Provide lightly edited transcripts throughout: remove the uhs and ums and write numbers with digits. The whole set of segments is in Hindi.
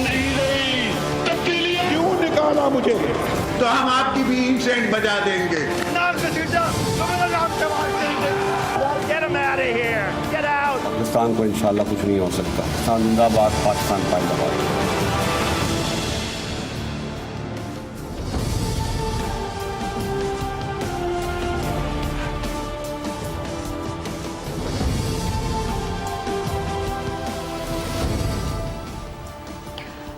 नहीं रही, तब्दीलियां क्यों निकाला मुझे? तो हम आपकी भी इंसेंट बजा देंगे। पाकिस्तान को इंशाल्लाह कुछ नहीं हो सकता। पाकिस्तान जिंदाबाद, पाकिस्तान जिंदाबाद।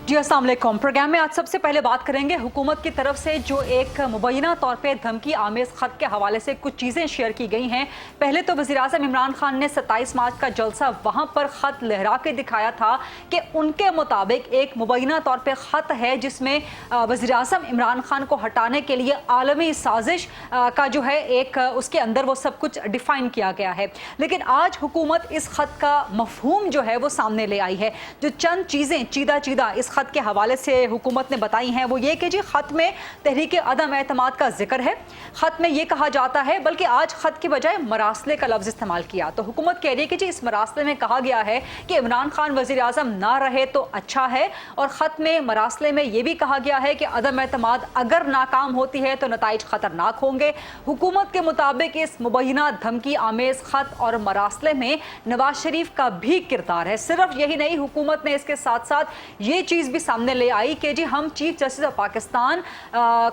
जी अस्सलाम वालेकुम। प्रोग्राम में आज सबसे पहले बात करेंगे हुकूमत की तरफ से जो एक मुबैना तौर पे धमकी आमेज ख़त के हवाले से कुछ चीज़ें शेयर की गई हैं। पहले तो वज़ीर-ए-आज़म इमरान खान ने 27 मार्च का जलसा वहाँ पर ख़त लहरा के दिखाया था कि उनके मुताबिक एक मुबैना तौर पे ख़त है जिसमें वज़ीर-ए-आज़म इमरान खान को हटाने के लिए आलमी साजिश का जो है एक उसके अंदर वो सब कुछ डिफ़ाइन किया गया है। लेकिन आज हुकूमत इस ख़त का मफ़हूम जो है वो सामने ले आई है। जो चंद चीज़ें चीदा इस ख़त के हवाले से हुकूमत ने बताई हैं वो ये कि जी ख़त में तहरीक अदम एतमाद का जिक्र है। ख़त में ये कहा जाता है, बल्कि आज ख़त के बजाय मरासले का लफ्ज़ इस्तेमाल किया। तो हुकूमत कह रही है कि जी इस मरासले में कहा गया है कि इमरान खान वज़ीर आज़म ना रहे तो अच्छा है, और ख़त में मरासले में ये भी कहा गया है कि अदम एतमाद अगर नाकाम होती है तो नताइज ख़तरनाक होंगे। हुकूमत के मुताबिक इस मुबैना धमकी आमेज़ ख़त और मरासले में नवाज शरीफ का भी किरदार है। सिर्फ यही नहीं, हुकूमत ने इसके साथ साथ ये चीज़ भी सामने ले आई कि जी हम चीफ जस्टिस ऑफ पाकिस्तान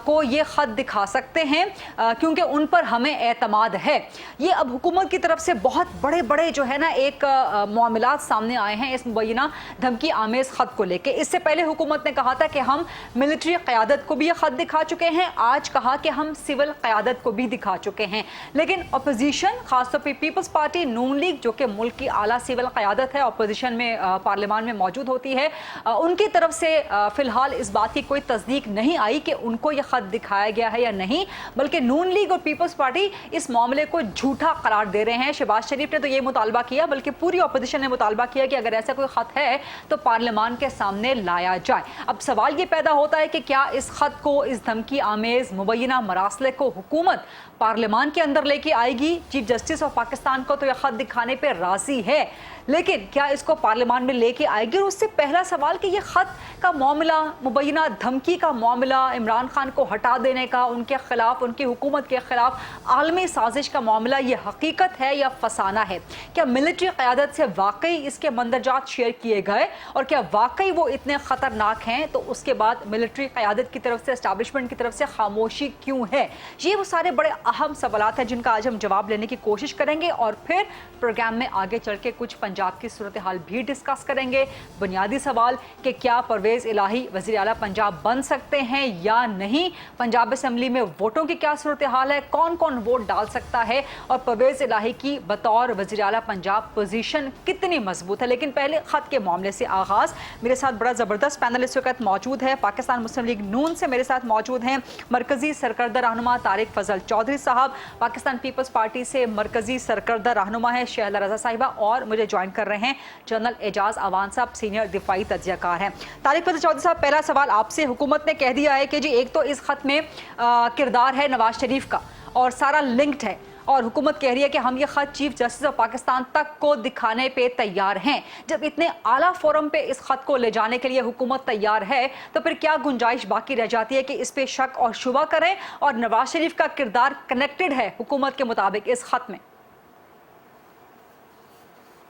को ये ख़त दिखा सकते हैं क्योंकि उन पर हमें एतमाद है। ये अब हुकूमत की तरफ से बहुत बड़े बड़े जो है ना एक मामलात सामने आए हैं इस मुबैना धमकी आमेज़ ख़त को लेके। इससे पहले हुकूमत ने कहा था कि हम मिलिट्री क़यादत को भी ये ख़त दिखा चुके हैं, आज कहा कि हम सिविल क़यादत को भी दिखा चुके हैं। लेकिन अपोजिशन खासतौर पर पीपल्स पार्टी नून लीग जो कि मुल्क की आला सिविल क़यादत है, अपोजिशन में पार्लियामान में मौजूद होती है, उनकी तरफ से फिलहाल इस बात की कोई तस्दीक नहीं आई कि उनको यह ख़त दिखाया गया है या नहीं, बल्कि नून लीग और पीपल्स पार्टी इस मामले को झूठा करार दे रहे हैं। शहबाज शरीफ ने तो ये मुतालबा किया, बल्कि पूरी अपोजिशन ने मुतालबा किया कि अगर ऐसा कोई ख़त है तो पार्लियामान के सामने लाया जाए। अब सवाल ये पैदा होता है कि क्या इस ख़त को, इस धमकी आमेज़ मुबैना मरासले को हुकूमत पार्लियामान के अंदर लेके आएगी? चीफ जस्टिस ऑफ पाकिस्तान को तो यह ख़त दिखाने पर राजी है, लेकिन क्या इसको पार्लियामान में लेके आएगी? और उससे पहला सवाल कि यह ख़त का मामला, मुबैना धमकी का मामला, इमरान खान को हटा देने का, उनके खिलाफ, उनकी हुकूमत के खिलाफ आलमी साजिश का मामला, ये हकीकत है या फसाना है? क्या मिलिट्री क़यादत से वाकई इसके मंदरजात शेयर किए गए और क्या वाकई वो इतने ख़तरनाक हैं? तो उसके बाद मिलिट्री क़यादत की तरफ से, एस्टैब्लिशमेंट की तरफ से खामोशी क्यों है? ये वो सारे बड़े अहम सवालात हैं जिनका आज हम जवाब लेने की कोशिश करेंगे, और फिर प्रोग्राम में आगे चल के कुछ पंजाब की सूरत हाल भी डिस्कस करेंगे। बुनियादी सवाल कि क्या परवेज़ इलाही वज़ीर आला पंजाब बन सकते हैं या नहीं, पंजाब असम्बली में वोटों की क्या सूरत हाल है, कौन कौन वोट डाल सकता है, और परवेज़ इलाही की बतौर वज़ीर आला पंजाब पोजीशन कितनी मजबूत है। लेकिन पहले ख़त के मामले से आगाज़। मेरे साथ बड़ा ज़बरदस्त पैनल इस वक्त मौजूद है। पाकिस्तान मुस्लिम लीग नून से मेरे साथ मौजूद हैं मरकज़ी सरकर्दा रहनुमा तारिक फजल चौधरी साहब, पाकिस्तान पीपल्स पार्टी से मरकज़ी सरकर्दा रहनुमा है शहला रज़ा साहिबा, और मुझे ज्वाइन कर रहे हैं जनरल एजाज अवान साहब, सीनियर दिफाई तज्ज़ियाकार हैं। तारिक फजल चौधरी साहब, पहला सवाल आपसे। हुकूमत ने कह दिया है कि जी एक तो इस ख़त में किरदार है नवाज शरीफ का और सारा लिंक्ड है, और हुकूमत कह रही है कि हम ये ख़त चीफ जस्टिस ऑफ पाकिस्तान तक को दिखाने पे तैयार हैं। जब इतने आला फोरम पे इस ख़त को ले जाने के लिए हुकूमत तैयार है, तो फिर क्या गुंजाइश बाकी रह जाती है कि इस पे शक और शुबा करें, और नवाज शरीफ का किरदार कनेक्टेड है हुकूमत के मुताबिक इस ख़त में?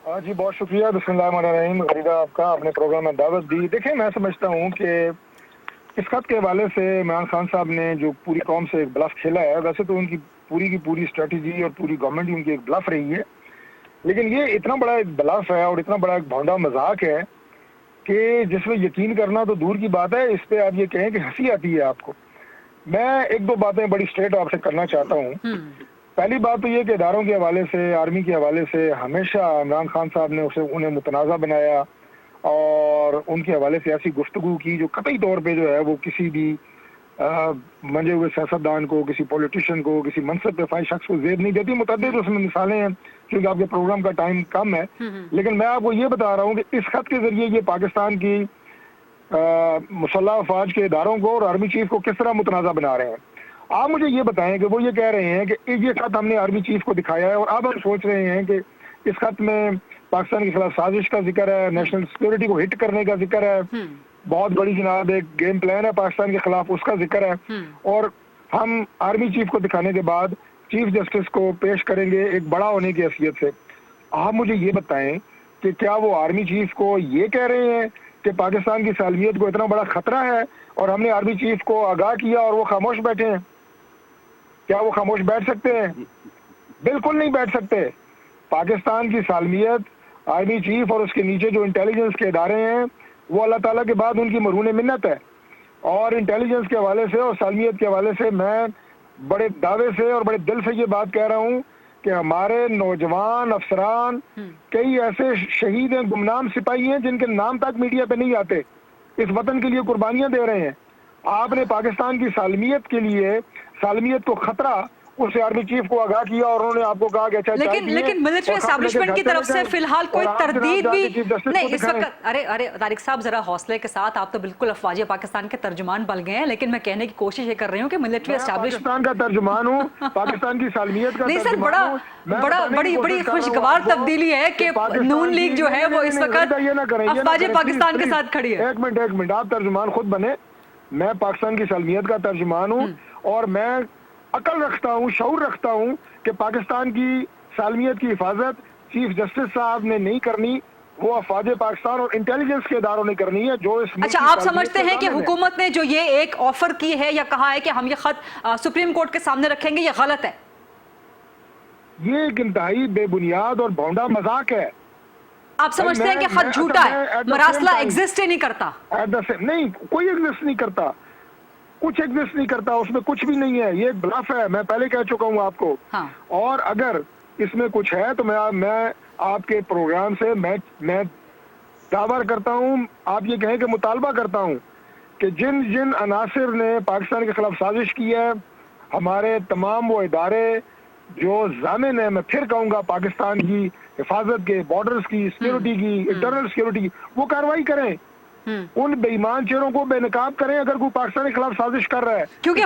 जी बहुत शुक्रिया। बिस्मिल्लाहिर्रहमानिर्रहीम। गरीदा आपका, आपने प्रोग्राम में दावत दी। देखिए, मैं समझता हूँ कि इस ख़त के हवाले से इमरान खान साहब ने जो पूरी कौम से एक ब्लफ खेला है, वैसे तो उनकी पूरी की पूरी स्ट्रेटजी और पूरी गवर्नमेंट उनकी एक ब्लफ रही है, लेकिन ये इतना बड़ा एक ब्लफ है और इतना बड़ा एक भौंडा मजाक है कि जिसमें यकीन करना तो दूर की बात है, इस पर आप ये कहें कि हंसी आती है आपको। मैं एक दो बातें बड़ी स्ट्रेट आपसे करना चाहता हूँ। पहली बात तो ये कि इदारों के हवाले से, आर्मी के हवाले से हमेशा इमरान खान साहब ने उन्हें मुतनाज़ा बनाया और उनके हवाले से ऐसी गुफ्तगू की जो कतई तौर पे जो है वो किसी भी मंजे हुए सियासतदान को, किसी पॉलिटिशियन को, किसी मनसब पे फाइज शख्स को जेब नहीं देती। मुतअद्दिद उसमें मिसालें हैं, क्योंकि आपके प्रोग्राम का टाइम कम है, लेकिन मैं आपको ये बता रहा हूँ कि इस खत के जरिए ये पाकिस्तान की मुसल्लह अफवाज के इदारों को और आर्मी चीफ को किस तरह मुतनाज़ा बना रहे हैं। आप मुझे ये बताएं कि वो ये कह रहे हैं कि ये खत हमने आर्मी चीफ को दिखाया है, और अब हम सोच रहे हैं कि इस खत में पाकिस्तान के खिलाफ साजिश का जिक्र है, नेशनल सिक्योरिटी को हिट करने का जिक्र है। बहुत बड़ी जनाब एक गेम प्लान है पाकिस्तान के खिलाफ, उसका जिक्र है। और हम आर्मी चीफ को दिखाने के बाद चीफ जस्टिस को पेश करेंगे एक बड़ा होने की हैसियत से। आप मुझे ये बताएं कि क्या वो आर्मी चीफ को ये कह रहे हैं कि पाकिस्तान की सालमियत को इतना बड़ा खतरा है और हमने आर्मी चीफ को आगाह किया और वो खामोश बैठे हैं? क्या वो खामोश बैठ सकते हैं? बिल्कुल नहीं बैठ सकते। पाकिस्तान की सालमियत, आर्मी चीफ और उसके नीचे जो इंटेलिजेंस के इदारे हैं वो अल्लाह ताला के बाद उनकी मरहून मिन्नत है। और इंटेलिजेंस के हवाले से और सालमियत के हवाले से मैं बड़े दावे से और बड़े दिल से ये बात कह रहा हूँ कि हमारे नौजवान अफसरान कई ऐसे शहीद हैं, गुमनाम सिपाही हैं जिनके नाम तक मीडिया पे नहीं आते, इस वतन के लिए कुर्बानियां दे रहे हैं। आपने पाकिस्तान की सालमियत के लिए, सालमियत को खतरा, उस आर्मी चीफ को आगाह किया और उन्होंने आपको कहा कि अच्छा लेकिन मिलिट्री एस्टैब्लिशमेंट की तरफ से फिलहाल कोई तरदीद भी नहीं इस वक्त। अरे तारिक साहब जरा हौसले के साथ, आप तो बिल्कुल अफवाज पाकिस्तान के तर्जुमान बन गए हैं, लेकिन मैं कहने की कोशिश ये कर रही हूँ कि मिलिट्री एस्टैब्लिशमेंट पाकिस्तान का तर्जुमान हूँ, पाकिस्तान की सालमियत का नहीं सर, बड़ी खुशगवार तब्दीली है कि नून लीग जो है वो इस वक्त अफवाज पाकिस्तान के साथ खड़ी है। एक मिनट, आप तर्जुमान खुद बने, मैं पाकिस्तान की सालमियत का तर्जुमान हूँ और मैं अकल रखता हूँ, शऊर रखता हूँ कि पाकिस्तान की सालमियत की हिफाजत चीफ जस्टिस साहब ने नहीं करनी, वो अफवाज पाकिस्तान और इंटेलिजेंस के इदारों ने करनी है जो इस। अच्छा, आप समझते हैं कि हुकूमत ने जो ये एक ऑफर की है या कहा है कि हम ये खत सुप्रीम कोर्ट के सामने रखेंगे, ये गलत है? ये एक इंतहाई बेबुनियाद और भौंडा मजाक है। आप समझते हैं कि खत झूठा है, मरासला एग्जिस्ट ही नहीं करता? नहीं, कोई एग्जिस्ट नहीं करता, कुछ एग्जिस्ट नहीं करता, उसमें कुछ भी नहीं है, ये एक ब्लफ है, मैं पहले कह चुका हूँ आपको। हाँ। और अगर इसमें कुछ है तो मैं आपके प्रोग्राम से मैं दावा करता हूँ, आप ये कहें कि मुतालबा करता हूँ कि जिन जिन अनासिर ने पाकिस्तान के खिलाफ साजिश की है, हमारे तमाम वो इदारे जो जामिन है, मैं फिर कहूँगा पाकिस्तान की हिफाजत के, बॉर्डर्स की सिक्योरिटी की, इंटरनल सिक्योरिटी की, वो कार्रवाई करें, उन बेईमान चेहरों को बेनकाब करें अगर कोई पाकिस्तान के खिलाफ साजिश कर रहा है। क्योंकि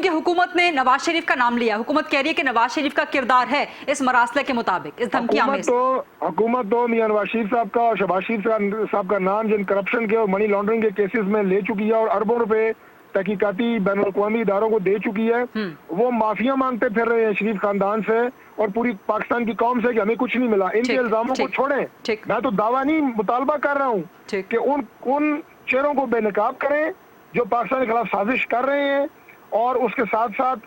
हुकूमत ने नवाज शरीफ का नाम लिया, हुकूमत कह रही है कि नवाज शरीफ का किरदार है इस मरासले के मुताबिक, इस धमकी में। हुकूमत तो मियां नवाज शरीफ साहब का और शहबाज शरीफ साहब का नाम जिन करप्शन के और मनी लॉन्ड्रिंग के केसेस में ले चुकी है और अरबों रुपए तहकीकाती बैनुल-अक़वामी इदारों को दे चुकी है, वो माफिया मांगते फिर रहे हैं शरीफ खानदान से और पूरी पाकिस्तान की कौम से कि हमें कुछ नहीं मिला। इनके इल्जामों को छोड़ें, मैं तो दावा नहीं मुतालबा कर रहा हूँ कि उन चेहरों को बेनकाब करें जो पाकिस्तान के खिलाफ साजिश कर रहे हैं, और उसके साथ साथ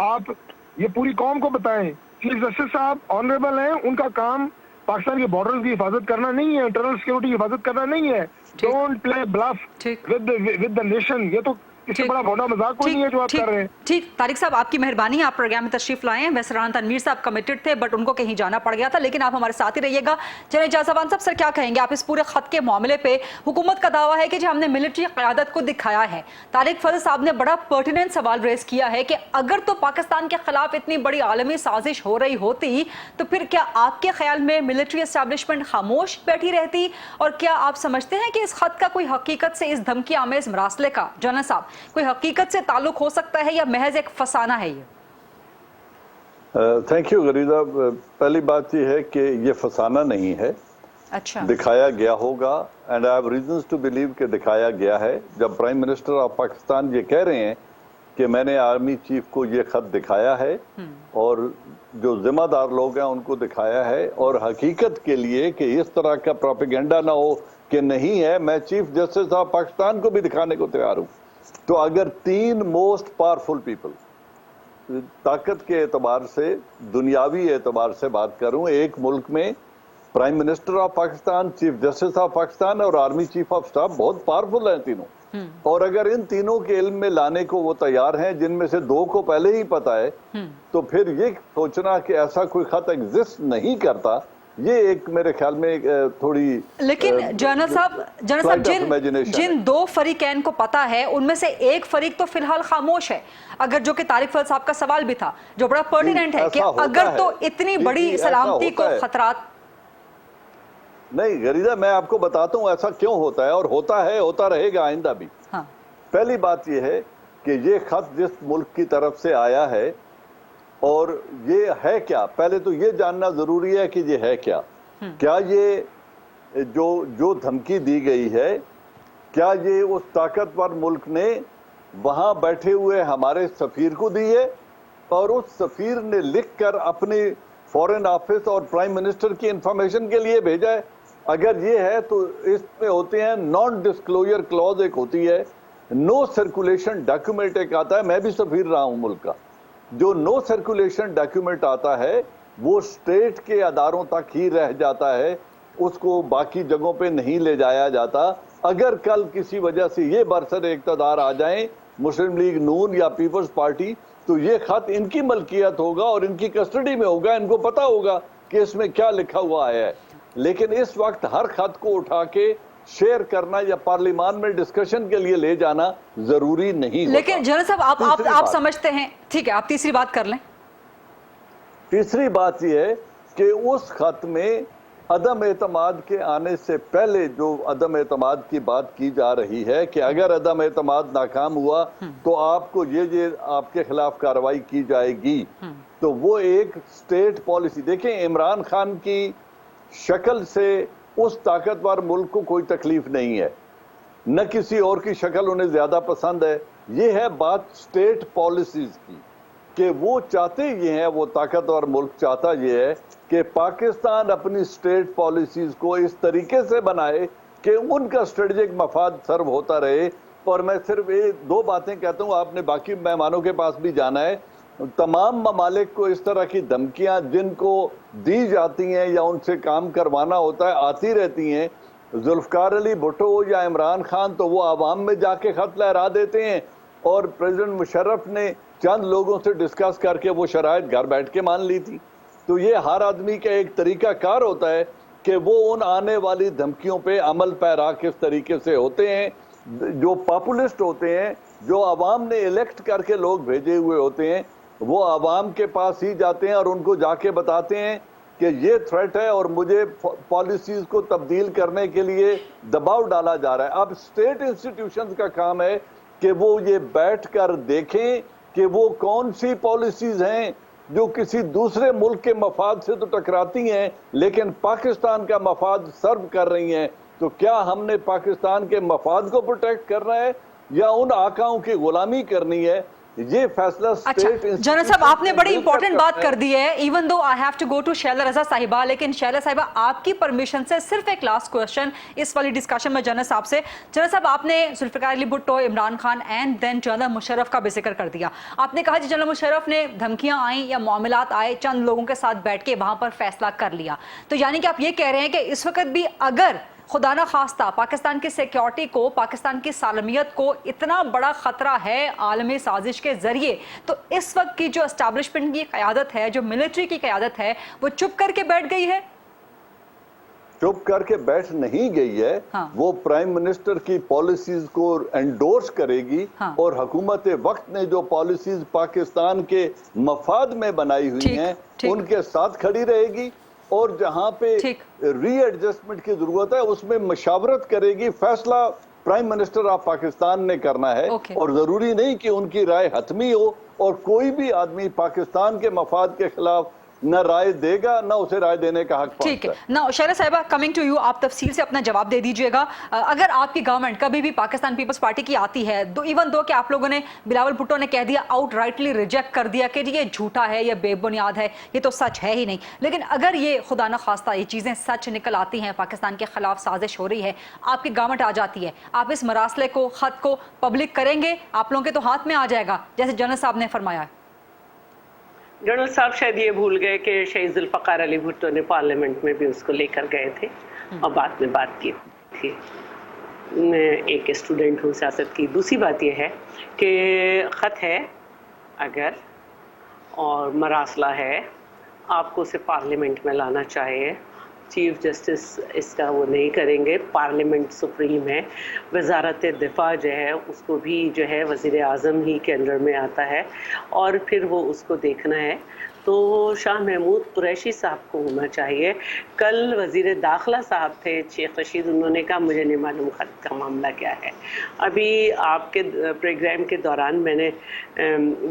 आप ये पूरी कौम को बताएं चीफ जस्टिस साहब ऑनरेबल हैं, उनका काम पाकिस्तान के बॉर्डर्स की हिफाजत करना नहीं है, इंटरनल सिक्योरिटी की हिफाजत करना नहीं है। Don't play bluff with the nation. ये तो इससे बड़ा भोंडा मजाक कोई नहीं है जो आप कर रहे हैं। ठीक, तारिक साहब आपकी मेहरबानी, आप प्रोग्राम में तशरीफ लाए हैं। वैसे राना तनवीर साहब कमिटेड थे बट उनको कहीं जाना पड़ गया था, लेकिन आप हमारे साथ ही रहिएगा। चले जाज़बान साहब, सर क्या कहेंगे आप इस पूरे खत के मामले पे? हुकूमत का दावा है कि जो हमने मिलिट्री क़यादत को दिखाया है। तारिक फजल साहब ने बड़ा पर्टिनेंट सवाल रेज किया है कि अगर तो पाकिस्तान के खिलाफ इतनी बड़ी आलमी साजिश हो रही होती तो फिर क्या आपके ख्याल में मिलिट्री एस्टैब्लिशमेंट खामोश बैठी रहती? और क्या आप समझते हैं कि इस खत का कोई हकीकत से, इस धमकी आमेज मरासले का जनरल साहब, कोई हकीकत से ताल्लुक हो सकता है या महज एक फसाना है ये? Thank you Gharida. पहली बात यह है कि ये फसाना नहीं है। अच्छा, दिखाया गया होगा and I have reasons to believe कि दिखाया गया है। जब प्राइम मिनिस्टर ऑफ पाकिस्तान ये कह रहे हैं कि मैंने आर्मी चीफ को ये खत दिखाया है और जो जिम्मेदार लोग हैं उनको दिखाया है, और हकीकत के लिए कि इस तरह का प्रोपेगेंडा ना हो कि नहीं है, मैं चीफ जस्टिस ऑफ पाकिस्तान को भी दिखाने को तैयार हूँ। तो अगर तीन मोस्ट पावरफुल पीपल, ताकत के एतबार से, दुनियावी एतबार से बात करूं, एक मुल्क में prime minister of Pakistan, chief justice of Pakistan और आर्मी चीफ ऑफ स्टाफ बहुत पावरफुल हैं तीनों, और अगर इन तीनों के इल्म में लाने को वो तैयार हैं, जिनमें से दो को पहले ही पता है, तो फिर ये सोचना कि ऐसा कोई खत एग्जिस्ट नहीं करता, ये एक मेरे ख्याल में थोड़ी। लेकिन जनरल साहब जिन दो फरीकैन को पता है उनमें से एक फरीक तो फिलहाल खामोश है, अगर जो कि तारिक फजल साहब का सवाल भी था जो बड़ा पर्टिनेंट है कि अगर तो इतनी बड़ी सलामती को खतरात। नहीं गरीदा, मैं आपको बताता हूँ ऐसा क्यों होता है, और होता है, होता रहेगा आइंदा भी। हाँ। पहली बात यह है कि ये खत जिस मुल्क की तरफ से आया है और ये है क्या, पहले तो ये जानना जरूरी है कि ये है क्या। क्या ये जो धमकी दी गई है, क्या ये उस ताकतवर मुल्क ने वहां बैठे हुए हमारे सफीर को दी है और उस सफीर ने लिखकर अपने फॉरेन ऑफिस और प्राइम मिनिस्टर की इंफॉर्मेशन के लिए भेजा है? अगर ये है तो इसमें होते हैं नॉन डिस्क्लोजर क्लॉज, एक होती है नो सर्कुलेशन डॉक्यूमेंट, एक आता है, मैं भी सफीर रहा हूं मुल्क का, जो नो सर्कुलेशन डॉक्यूमेंट आता है वो स्टेट के अदारों तक ही रह जाता है, उसको बाकी जगहों पे नहीं ले जाया जाता। अगर कल किसी वजह से ये बरसर इक़्तिदार आ जाएं मुस्लिम लीग नून या पीपल्स पार्टी, तो ये खत इनकी मलकियत होगा और इनकी कस्टडी में होगा, इनको पता होगा कि इसमें क्या लिखा हुआ है। लेकिन इस वक्त हर खत को उठा के शेयर करना या पार्लियामान में डिस्कशन के लिए ले जाना जरूरी नहीं होता। लेकिन जनरल साहब आप समझते हैं, ठीक है, आप तीसरी बात कर लें। तीसरी बात यह है कि उस खत में अदम एतमाद के आने से पहले जो अदम एतमाद की बात की जा रही है कि अगर अदम एतमाद नाकाम हुआ तो आपको ये आपके खिलाफ कार्रवाई की जाएगी, तो वो एक स्टेट पॉलिसी, देखें इमरान खान की शक्ल से उस ताकतवर मुल्क को कोई तकलीफ नहीं है, न किसी और की शक्ल उन्हें ज्यादा पसंद है। ये है बात स्टेट पॉलिसीज की कि वो चाहते ये हैं, वो ताकतवर मुल्क चाहता ये है कि पाकिस्तान अपनी स्टेट पॉलिसीज को इस तरीके से बनाए कि उनका स्ट्रेटेजिक मफाद सर्व होता रहे। और मैं सिर्फ ये दो बातें कहता हूँ, आपने बाकी मेहमानों के पास भी जाना है, तमाम ममालिक को इस तरह की धमकियां जिनको दी जाती हैं या उनसे काम करवाना होता है आती रहती हैं। जुल्फकार अली भुट्टो या इमरान खान तो वो आवाम में जाके खत लहरा देते हैं और प्रेसिडेंट मुशर्रफ ने चंद लोगों से डिस्कस करके वो शराइत घर बैठ के मान ली थी। तो ये हर आदमी का एक तरीका कार होता है कि वो उन आने वाली धमकियों पे अमल पैरा किस तरीके से होते हैं। जो पॉपुलिस्ट होते हैं, जो आवाम ने इलेक्ट करके लोग भेजे हुए होते हैं, वो आवाम के पास ही जाते हैं और उनको जाके बताते हैं कि ये थ्रेट है और मुझे पॉलिसीज को तब्दील करने के लिए दबाव डाला जा रहा है। अब स्टेट इंस्टीट्यूशंस का काम है कि वो ये बैठकर देखें कि वो कौन सी पॉलिसीज हैं जो किसी दूसरे मुल्क के मफाद से तो टकराती हैं लेकिन पाकिस्तान का मफाद सर्व कर रही हैं। तो क्या हमने पाकिस्तान के मफाद को प्रोटेक्ट करना है या उन आकाओं की गुलामी करनी है, ये फैसला स्टेट। जनरल साहब आपने बड़ी इंपॉर्टेंट बात कर दी है, even though I have to go to Shaila Raza sahiba, लेकिन शैला साहिबा आपकी परमिशन से सिर्फ एक लास्ट क्वेश्चन इस वाली डिस्कशन में जनरल साहब से। जनरल साहब आपने Zulfikar Ali Bhutto, Imran Khan and then general Musharraf का भी जिक्र कर दिया। आपने कहा कि जनरल मुशर्रफ ने धमकियां आई या मामलात आए, चंद लोगों के साथ बैठ के वहां पर फैसला कर लिया, तो यानी कि आप ये कह रहे हैं कि इस वक्त भी अगर खुदा ना खास्ता पाकिस्तान की सिक्योरिटी को, पाकिस्तान की सालमियत को इतना बड़ा खतरा है आलमी साजिश के जरिए, तो इस वक्त की जो एस्टैब्लिशमेंट की क़यादत है, जो मिलिट्री की क़यादत है, वो चुप करके बैठ गई है? चुप करके बैठ नहीं गई है। हाँ। वो प्राइम मिनिस्टर की पॉलिसीज को एंडोर्स करेगी। हाँ। और हुकूमत वक्त ने जो पॉलिसीज पाकिस्तान के मफाद में बनाई हुई हैं उनके साथ खड़ी रहेगी और जहां पे रीएडजस्टमेंट की जरूरत है उसमें मशावरत करेगी। फैसला प्राइम मिनिस्टर ऑफ पाकिस्तान ने करना है। और जरूरी नहीं कि उनकी राय हतमी हो और कोई भी आदमी पाकिस्तान के मफाद के खिलाफ न राय देगा न उसे राय देने का हक। ठीक है ना शैला साहिबा, कमिंग टू यू, आप तफसील से अपना जवाब दे दीजिएगा। अगर आपकी गवर्नमेंट कभी भी पाकिस्तान पीपल्स पार्टी की आती है, इवन दो कि आप लोगों ने, बिलावल भुट्टो ने कह दिया, आउट राइटली रिजेक्ट कर दिया कि ये झूठा है, ये बेबुनियाद है, ये तो सच है ही नहीं, लेकिन अगर ये खुदा न खास्ता ये चीज़ें सच निकल आती हैं, पाकिस्तान के खिलाफ साजिश हो रही है, आपकी गवर्नमेंट आ जाती है, आप इस मरासले को, खत को पब्लिक करेंगे? आप लोगों के तो हाथ में आ जाएगा जैसे जनरल साहब ने फरमाया। जनरल साहब शायद ये भूल गए कि शहीद जुल्फिकार अली भुट्टो ने पार्लियामेंट में भी उसको लेकर गए थे और बाद में बात की थी। मैं एक स्टूडेंट हूँ सियासत की। दूसरी बात यह है कि ख़त है अगर और मरासला है, आपको उसे पार्लियामेंट में लाना चाहिए। चीफ जस्टिस इसका वो नहीं करेंगे, पार्लियामेंट सुप्रीम है। वजारत दिफा जो है उसको भी जो है वज़ीर आज़म ही के अंडर में आता है और फिर वो उसको देखना है। तो शाह महमूद कुरैशी साहब को होना चाहिए। कल वज़ीर दाखिला साहब थे शेख रशीद, उन्होंने कहा मुझे नहीं मालूम ख़त का मामला क्या है। अभी आपके प्रोग्राम के दौरान मैंने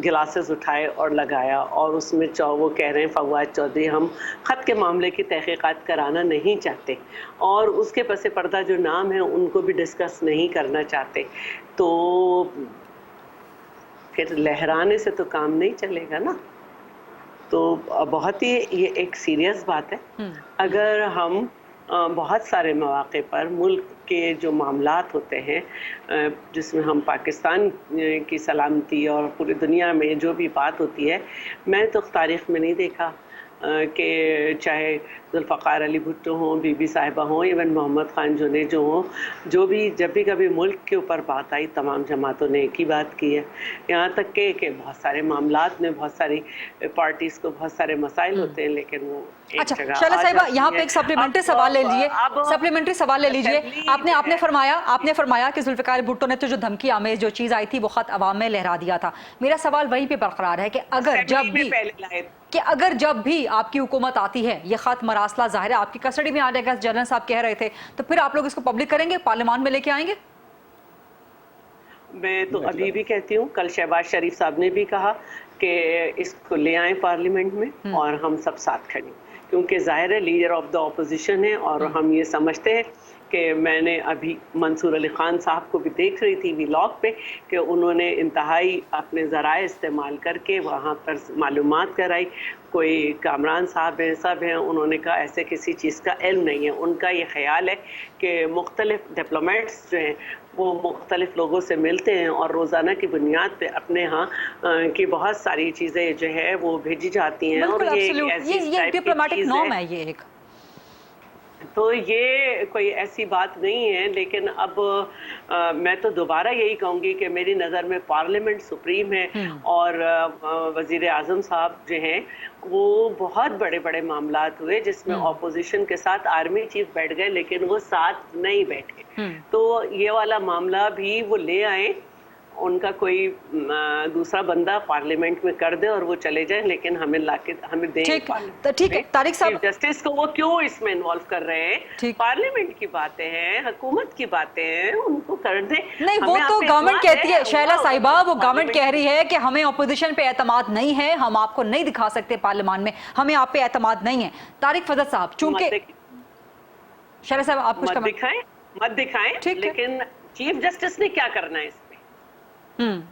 गिलासेस उठाए और लगाया और उसमें वो कह रहे हैं फवाद चौधरी हम ख़त के मामले की तहक़ीक़ात कराना नहीं चाहते और उसके पस पर्दा जो नाम है उनको भी डिस्कस नहीं करना चाहते। तो फिर लहराने से तो काम नहीं चलेगा ना। तो बहुत ही ये एक सीरियस बात है। अगर हम बहुत सारे मौक़े पर मुल्क के जो मामलात होते हैं जिसमें हम पाकिस्तान की सलामती और पूरी दुनिया में जो भी बात होती है, मैं तो तारीख़ में नहीं देखा कि चाहे जुल्फ़कार अली भुट्टो हों, बीबी साहिबा हों, इवन मोहम्मद ख़ान जुने जो हों, जो भी जब भी कभी मुल्क के ऊपर बात आई तमाम जमातों ने एक ही बात की है। यहाँ तक कि बहुत सारे मामलात में बहुत सारी पार्टीज़ को बहुत सारे मसाइल होते हैं, लेकिन वो अच्छा शैला साहिबा यहाँ पे एक सप्लीमेंट्री सवाल ले लीजिए, सप्लीमेंट्री सवाल ले लीजिए। आपने फरमाया कि जुल्फ़िकार भुट्टो ने तो जो धमकी आमेज जो चीज़ आई थी वो ख़त अवाम में लहरा दिया था। मेरा सवाल वहीं पे बरकरार है कि अगर जब भी आपकी हुकूमत आती है ये ख़त मरासला ज़ाहिर है आपकी कस्टडी में आ जाएगा, जनरल साहब कह रहे थे, तो फिर आप लोग इसको पब्लिक करेंगे, पार्लियामान में लेके आएंगे? मैं तो अभी भी कहती हूँ, कल शहबाज शरीफ साहब ने भी कहा कि इसको ले आए पार्लियामेंट में और हम सब साथ खड़े, क्योंकि ज़ाहिर है लीडर ऑफ द ऑपोजिशन है और हम ये समझते हैं कि मैंने अभी मंसूर अली ख़ान साहब को भी देख रही थी व्लॉग पे कि उन्होंने इंतहाई अपने ज़राए इस्तेमाल करके वहाँ पर मालूमात कराई। कोई कामरान साहब हैं, सब हैं, उन्होंने कहा ऐसे किसी चीज़ का इल्म नहीं है। उनका ये ख्याल है कि मुख्तलिफ डिप्लोमेट्स जो हैं वो मुख्तलिफ लोगों से मिलते हैं और रोज़ाना की बुनियाद पे अपने यहाँ की बहुत सारी चीज़ें जो है वो भेजी जाती हैं और ये डिप्लोमेटिक नॉर्म है ये एक। तो ये कोई ऐसी बात नहीं है, लेकिन अब मैं तो दोबारा यही कहूँगी कि मेरी नज़र में पार्लियामेंट सुप्रीम है और वज़ीर आज़म साहब जो हैं वो बहुत बड़े बड़े मामलात हुए जिसमें ऑपोजिशन के साथ आर्मी चीफ बैठ गए लेकिन वो साथ नहीं बैठे। तो ये वाला मामला भी वो ले आए, उनका कोई दूसरा बंदा पार्लियामेंट में कर दे और वो चले जाए, लेकिन हमें लाके हमें दें। ठीक है तारिक साहब, जस्टिस को वो क्यों इसमें इन्वॉल्व कर रहे हैं? पार्लियामेंट की बातें हैं, हुकूमत की बातें हैं, उनको कर दे। नहीं वो तो गवर्नमेंट कहती है शैला साहिबा, वो गवर्नमेंट कह रही है कि हमें अपोजिशन पे एतमाद नहीं है, हम आपको नहीं दिखा सकते पार्लियामान में, हमें आप पे एतमाद नहीं है। तारिक फजल साहब, चूंकि शैला साहब आप कुछ मत दिखाएं, लेकिन चीफ जस्टिस ने क्या करना है?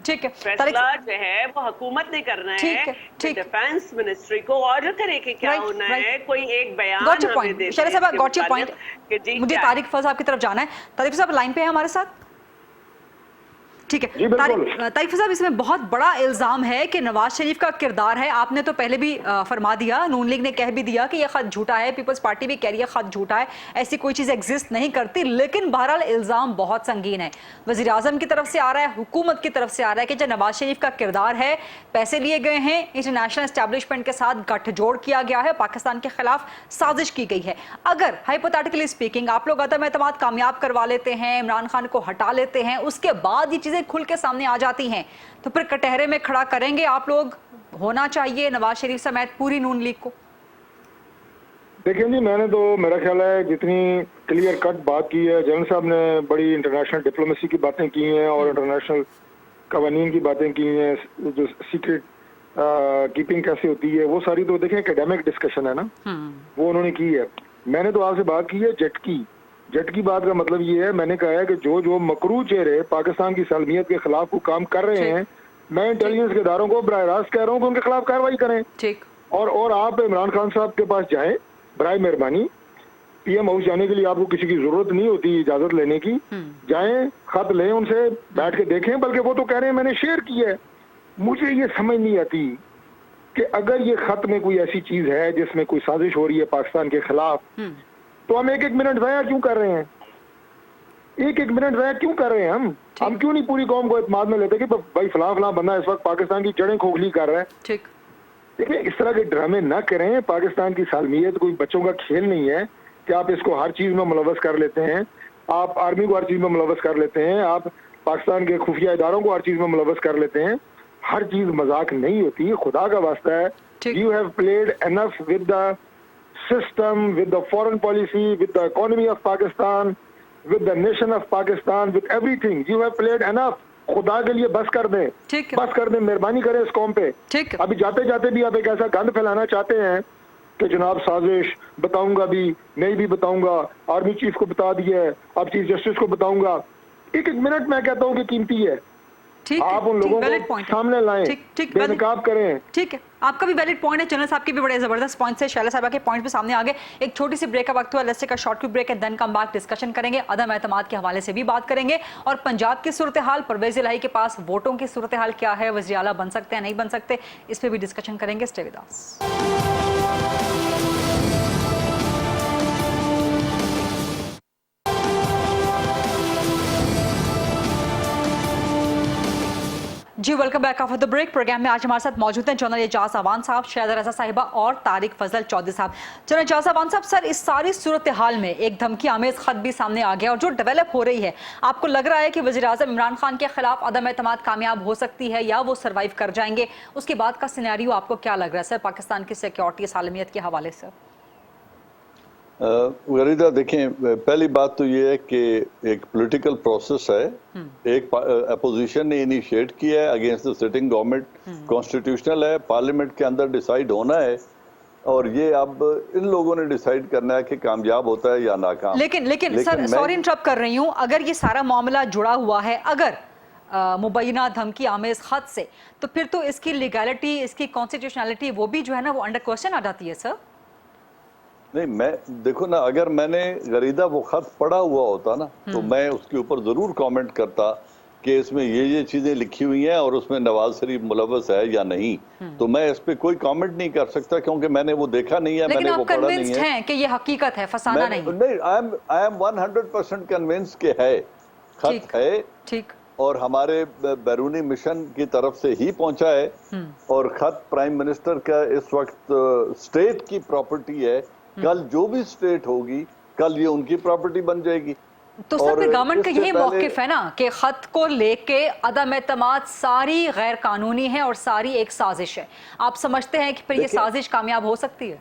ठीक है, फैसला जो है वो हुकूमत ने करना है, डिफेंस मिनिस्ट्री को ऑर्डर करे कि क्या होना है, कोई एक बयान हमें दे। शैला साहब गॉट योर पॉइंट। मुझे तारिक फजल साहब की तरफ जाना है। तारिक साहब लाइन पे है हमारे साथ? ठीक है तारिक साहब, इसमें बहुत बड़ा इल्ज़ाम है कि नवाज शरीफ का किरदार है। आपने तो पहले भी फरमा दिया, नून लीग ने कह भी दिया कि यह खत झूठा है, पीपल्स पार्टी भी कह रही है खत झूठा है, ऐसी कोई चीज़ एग्जिस्ट नहीं करती। लेकिन बहरहाल इल्ज़ाम बहुत संगीन है, वज़ीर आज़म की तरफ से आ रहा है, हुकूमत की तरफ से आ रहा है कि जो नवाज शरीफ का किरदार है, पैसे लिए गए हैं, इंटरनेशनल एस्टैब्लिशमेंट के साथ गठजोड़ किया गया है, पाकिस्तान के खिलाफ साजिश की गई है। अगर हाइपोथेटिकली स्पीकिंग आप लोग अदम एतमाद कामयाब करवा लेते हैं, इमरान खान को हटा लेते हैं, उसके बाद ये चीज़ें खुल के सामने आ जाती हैं, तो फिर कटहरे में खड़ा करेंगे आप लोग? होना चाहिए नवाज शरीफ समेत पूरी नून लीग को? देखिए जी, मैंने तो मेरा ख्याल है जितनी क्लियर कट बात की है, जनरल साहब ने बड़ी इंटरनेशनल डिप्लोमेसी की बातें की हैं और इंटरनेशनल कवानीन की बातें की हैं, जो सीक्रेट कीपिंग कैसे होती है वो सारी तो देखें एकेडमिक डिस्कशन है ना, वो उन्होंने की है। मैंने तो आपसे बात की है जट की बात का मतलब ये है, मैंने कहा है कि जो मकरू चेहरे पाकिस्तान की सलामियत के खिलाफ को काम कर रहे हैं, मैं इंटेलिजेंस के इदारों को बराह रास्त कह रहा हूँ कि उनके खिलाफ कार्रवाई करें। ठीक। और आप इमरान खान साहब के पास जाएं, बराए मेहरबानी, पीएम हाउस जाने के लिए आपको किसी की जरूरत नहीं होती इजाजत लेने की, जाएं, खत लें उनसे, बैठ के देखें। बल्कि वो तो कह रहे हैं मैंने शेयर किया है। मुझे ये समझ नहीं आती कि अगर ये खत में कोई ऐसी चीज है जिसमें कोई साजिश हो रही है पाकिस्तान के खिलाफ, तो हम एक मिनट ज़ाया क्यों कर रहे हैं? एक मिनट ज़ाया क्यों कर रहे हैं? हम क्यों नहीं पूरी कौम को एतमाद में लेते कि भाई फलां बंदा इस वक्त पाकिस्तान की जड़ें खोखली कर रहा है? ठीक। देखिए, इस तरह के ड्रामे ना करें। पाकिस्तान की सालमियत कोई बच्चों का खेल नहीं है कि आप इसको हर चीज में मुलव्वस कर लेते हैं, आप आर्मी को हर चीज में मुलव्वस कर लेते हैं, आप पाकिस्तान के खुफिया इदारों को हर चीज में मुलव्वस कर लेते हैं। हर चीज मजाक नहीं होती। खुदा का वास्ता है, You have played enough with the system, with the foreign policy, with the economy of Pakistan, with the nation of Pakistan, with everything. You have played enough. खुदा के लिए बस कर दें, बस कर दें, मेहरबानी करें इस कौम पे। अभी जाते जाते भी आप एक ऐसा गंद फैलाना चाहते हैं कि जनाब साजिश, बताऊंगा भी, नहीं भी बताऊंगा, आर्मी चीफ को बता दिया है, अब चीफ जस्टिस को बताऊंगा। एक एक मिनट मैं कहता हूँ कि कीमती है। आप उन लोगों को सामने लाएं, बेनकाब करें। ठीक है, आपका भी वैलिड पॉइंट है, जनरल साहब के भी बड़े जबरदस्त पॉइंट से शैला साहब के पॉइंट भी सामने आ गए। एक छोटी सी ब्रेक का वक्त हुआ, let's take a short quick break and then come back, discussion करेंगे, अदम एतमाद के हवाले से भी बात करेंगे और पंजाब की सूरत हाल, परवेज इलाही के पास वोटों की सूरत हाल क्या है, वज़ीर आला बन सकते हैं नहीं बन सकते, इस पर भी डिस्कशन करेंगे। Stay with us. जी welcome back after the break. Program में आज हमारे साथ मौजूद हैं जनरल एजाज अवान साहब, शहद रजा साहिबा और तारिक फजल चौधरी साहब। जनरल एजाज अवान साहब, सर इस सारी सूरत हाल में एक धमकी आमेज खत भी सामने आ गया और जो डेवलप हो रही है, आपको लग रहा है कि वज़ीर आज़म इमरान खान के खिलाफ अदम एतमाद कामयाब हो सकती है या वो सर्वाइव कर जाएंगे? उसके बाद का सिनेरियो आपको क्या लग रहा है सर पाकिस्तान की सिक्योरिटी सालमियत के हवाले से? गरीदा देखें, पहली बात तो ये है कि एक पॉलिटिकल प्रोसेस है, एक अपोजिशन ने इनिशिएट किया है against the sitting government, constitutional है, पार्लियामेंट के अंदर डिसाइड होना है और ये अब इन लोगों ने डिसाइड करना है कि कामयाब होता है या नाकाम। लेकिन सर सॉरी इंटरप्ट कर रही हूँ, अगर ये सारा मामला जुड़ा हुआ है अगर मुबैना धमकी आमेज खत से, तो फिर तो इसकी लीगैलिटी, इसकी कॉन्स्टिट्यूशनलिटी वो भी जो है ना वो अंडर क्वेश्चन आ जाती है सर। नहीं, मैं देखो ना, अगर मैंने गरीदा वो खत पढ़ा हुआ होता ना तो मैं उसके ऊपर जरूर कमेंट करता कि इसमें ये चीजें लिखी हुई हैं और उसमें नवाज शरीफ मुलव्वस है या नहीं। तो मैं इस पे कोई कमेंट नहीं कर सकता क्योंकि मैंने वो देखा नहीं है, मैंने वो पढ़ा नहीं है। हैं कि ये हकीकत है, फसाना नहीं। आई एम 100% कन्विंस के है, खत है, ठीक, और हमारे बैरूनी मिशन की तरफ से ही पहुंचा है और खत प्राइम मिनिस्टर का इस वक्त स्टेट की प्रॉपर्टी है। कल जो भी स्टेट होगी, कल ये उनकी प्रॉपर्टी बन जाएगी। तो सर फिर गवर्नमेंट का यही मौकिफ है ना कि खत को लेके अदम एतमाद सारी गैर कानूनी है और सारी एक साजिश है। आप समझते हैं कि फिर ये साजिश कामयाब हो सकती है?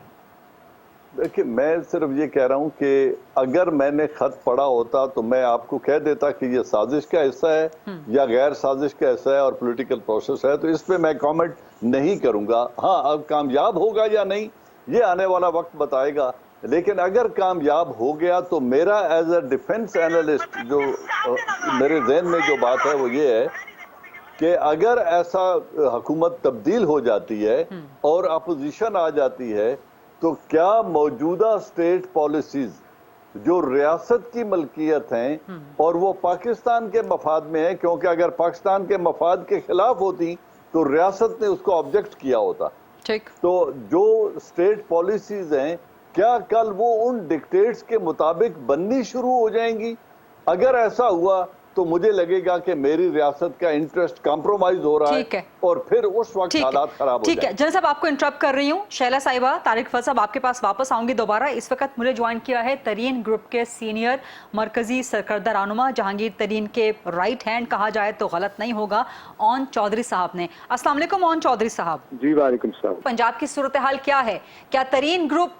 देखिए, मैं सिर्फ ये कह रहा हूँ कि अगर मैंने खत पढ़ा होता तो मैं आपको कह देता कि ये साजिश का हिस्सा है या गैर साजिश का हिस्सा है और पॉलिटिकल प्रोसेस है, तो इस पे मैं कमेंट नहीं करूंगा। हाँ, अब कामयाब होगा या नहीं ये आने वाला वक्त बताएगा, लेकिन अगर कामयाब हो गया तो मेरा एज अ डिफेंस एनालिस्ट जो मेरे ज़हन में जो बात है वो ये है कि अगर ऐसा हुकूमत तब्दील हो जाती है और अपोजिशन आ जाती है तो क्या मौजूदा स्टेट पॉलिसीज जो रियासत की मलकियत हैं और वो पाकिस्तान के मफाद में है, क्योंकि अगर पाकिस्तान के मफाद के खिलाफ होती तो रियासत ने उसको ऑब्जेक्ट किया होता। तो जो स्टेट पॉलिसीज हैं क्या कल वो उन डिक्टेट्स के मुताबिक बननी शुरू हो जाएंगी? अगर ऐसा हुआ तो मुझे लगेगा कि मेरी रियासत का इंटरेस्ट कॉम्प्रोमाइज हो रहा है और फिर उस वक्त हालात खराब हो जाएंगे। ठीक है जनरल साहब, आपको इंटरप्ट कर रही हूँ। शैला साहिबा, तारिक फजल साहब आपके पास वापस आऊंगी दोबारा। इस वक्त मुझे ज्वाइन किया है तरीन ग्रुप के सीनियर मरकजी सरकर्दा रहनुमा, जहांगीर तरीन के राइट हैंड कहा जाए तो गलत नहीं होगा, ओन चौधरी साहब ने। अस्सलाम वालेकुम ओन चौधरी साहब। जी वालेकुम सलाम। पंजाब की सूरत हाल क्या है? क्या तरीन ग्रुप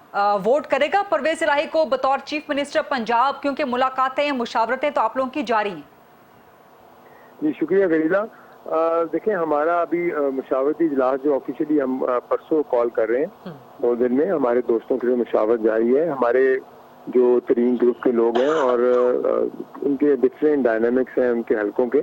वोट करेगा परवेज इलाही को बतौर चीफ मिनिस्टर पंजाब? क्योंकि मुलाकातें, मुशावरतें तो आप लोगों की जारी हैं। जी शुक्रिया गरीदा। देखें, हमारा अभी मुशावरती इजलास जो ऑफिशियली हम परसों कॉल कर रहे हैं, 2 दिन में हमारे दोस्तों के लिए मुशावरत जारी है। हमारे जो तरीन ग्रुप के लोग हैं और उनके डिफरेंट डायनामिक्स हैं उनके हलकों के,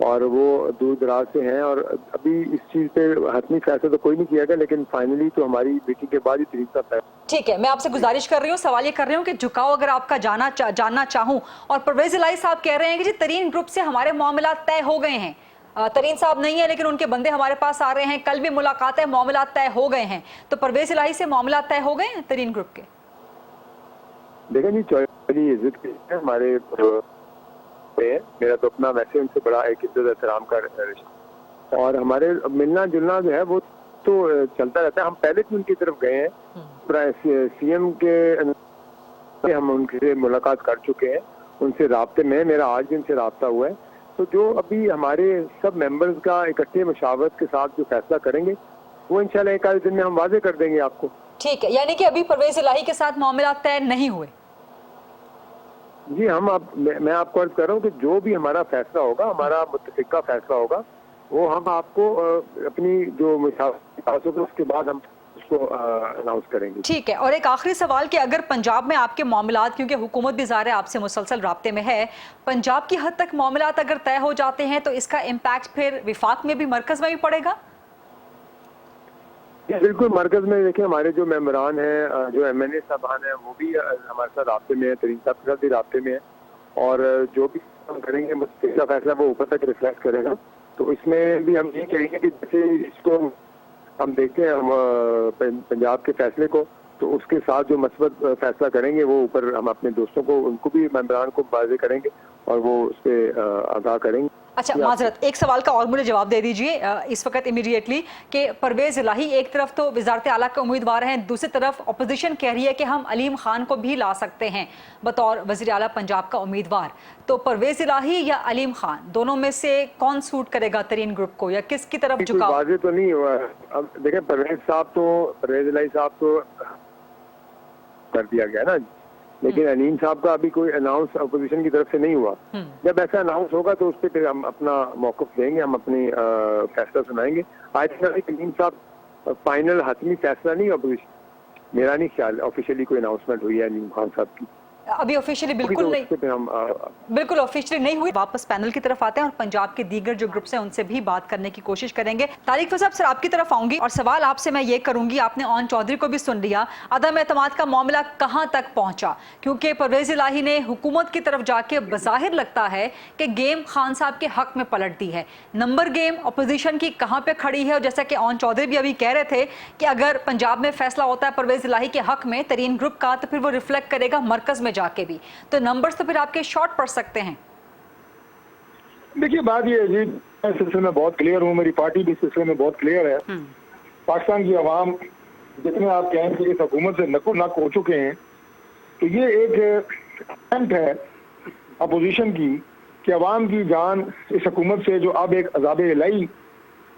और वो दूर दराज से हैं और अभी इस चीज पे हतमी फैसला तो कोई नहीं किया गया, लेकिन फाइनली तो हमारी मीटिंग के बाद ही तरीका फैसला। ठीक है, मैं आपसे गुजारिश कर रही हूँ, सवाल ये कर रही हूँ कि झुकाव अगर आपका जानना चाहूँ, और परवेज इलाही साहब कह रहे हैं कि जी तरीन ग्रुप से हमारे मामला तय हो गए हैं। तरीन साहब नहीं है लेकिन उनके बंदे हमारे पास आ रहे हैं, कल भी मुलाकात है, मामला तय हो गए हैं। तो परवेज इलाही से मामला तय हो गए हैं तरीन ग्रुप के? देखा जी, चौधरी इज्जत के हमारे मेरा तो अपना वैसे उनसे बड़ा एक इज्जत एहतराम का रिश्ता और हमारे मिलना जुलना जो है वो तो चलता रहता है। हम पहले भी उनकी तरफ गए हैं, सीएम के हम उनसे मुलाकात कर चुके हैं, उनसे राब्ते में मेरा आज भी उनसे राब्ता हुआ है। तो जो अभी हमारे सब मेंबर्स का इकट्ठे मशावरत के साथ जो फैसला करेंगे वो इंशाल्लाह एक आधे दिन में हम वाजे कर देंगे आपको। ठीक है, यानी कि अभी परवेज इलाही के साथ मामला तय नहीं हुए? जी हम मैं आपको अर्ज कर रहा हूँ कि जो भी हमारा फैसला होगा, हमारा मुत्तफिका फैसला होगा, वो हम आपको अपनी जो मुशावरत होगा उसके बाद हम उसको अनाउंस करेंगे। ठीक है, और एक आखिरी सवाल कि अगर पंजाब में आपके मामलात, क्योंकि हुकूमत भी ज़ाहिर है आपसे मुसलसल राब्ते में है, पंजाब की हद तक मामलात अगर तय हो जाते हैं तो इसका इम्पैक्ट फिर विफाक में भी, मरकज में भी पड़ेगा? बिल्कुल, मरकज में देखिए हमारे जो मेंबरान हैं, जो MNA साहबान हैं, वो भी हमारे साथ राब्ते में है, तरीन साहब के साथ भी राब्ते में है, और जो भी हम करेंगे मुस्तकिल फैसला वो ऊपर तक रिफ्लेक्ट करेगा। तो इसमें भी हम ये कहेंगे कि जैसे इसको हम देखते हैं हम पंजाब के फैसले को, तो उसके साथ जो मस्बत फैसला करेंगे वो ऊपर हम अपने दोस्तों को, उनको भी मेंबरान को वाज़ेह करेंगे और वो उस पर आगाह करेंगे। अच्छा, माजरत, एक सवाल का और मुझे जवाब दे दीजिए इस वक्त इमीडिएटली कि परवेज इलाही एक तरफ तो वजारत आला के उम्मीदवार हैं, दूसरी तरफ अपोजिशन कह रही है कि हम अलीम खान को भी ला सकते हैं बतौर वज़ीर आला पंजाब का उम्मीदवार। तो परवेज इलाही या अलीम खान, दोनों में से कौन सूट करेगा तरीन ग्रुप को, या किसकी तरफ झुकाव? वाज़ेह तो नहीं हुआ। अब देखें, परवेज इलाही साहब तो कर दिया गया ना, लेकिन अलीम साहब का अभी कोई अनाउंस अपोजिशन की तरफ से नहीं हुआ। जब ऐसा अनाउंस होगा तो उस पर फिर हम अपना मौक़िफ़ देंगे, हम अपनी फैसला सुनाएंगे। आज अलीम साहब फाइनल हतमी फैसला नहीं, अपोजिशन मेरा नहीं ख्याल ऑफिशियली कोई अनाउंसमेंट हुई है अलीम खान साहब की। अभी ऑफिशियली बिल्कुल नहीं, बिल्कुल ऑफिशियली नहीं हुई। वापस पैनल की तरफ आते हैं और पंजाब के दीगर जो ग्रुप्स हैं उनसे भी बात करने की कोशिश करेंगे। तारिक साहब, सर आपकी तरफ आऊंगी और सवाल आपसे मैं ये करूंगी, आपने ओन चौधरी को भी सुन लिया, अदम एतमाद का मामला कहां तक पहुंचा? क्योंकि परवेज इलाही ने हुकूमत की तरफ जाके बज़ाहिर लगता है कि गेम खान साहब के हक में पलट दी है। नंबर गेम अपोजिशन की कहां पे खड़ी है? और जैसा कि ओन चौधरी भी अभी कह रहे थे कि अगर पंजाब में फैसला होता है परवेज इलाही के हक में तरीन ग्रुप का, तो फिर वो रिफ्लेक्ट करेगा मरकज में जाके भी, तो नंबर्स तो फिर आपके शॉर्ट पड़ सकते हैं। देखिए, बात ये है जी, मैं इस सिलसिले में बहुत क्लियर हूँ, मेरी पार्टी भी इस सिलसिले में बहुत क्लियर है। पाकिस्तान की आवाम जितने आप कहें कि इस हुकूमत से नको नाक हो चुके हैं, तो ये एक अटेम्प्ट है अपोजिशन की कि आवाम की जान इस हुकूमत से जो अब एक अज़ाब इलाही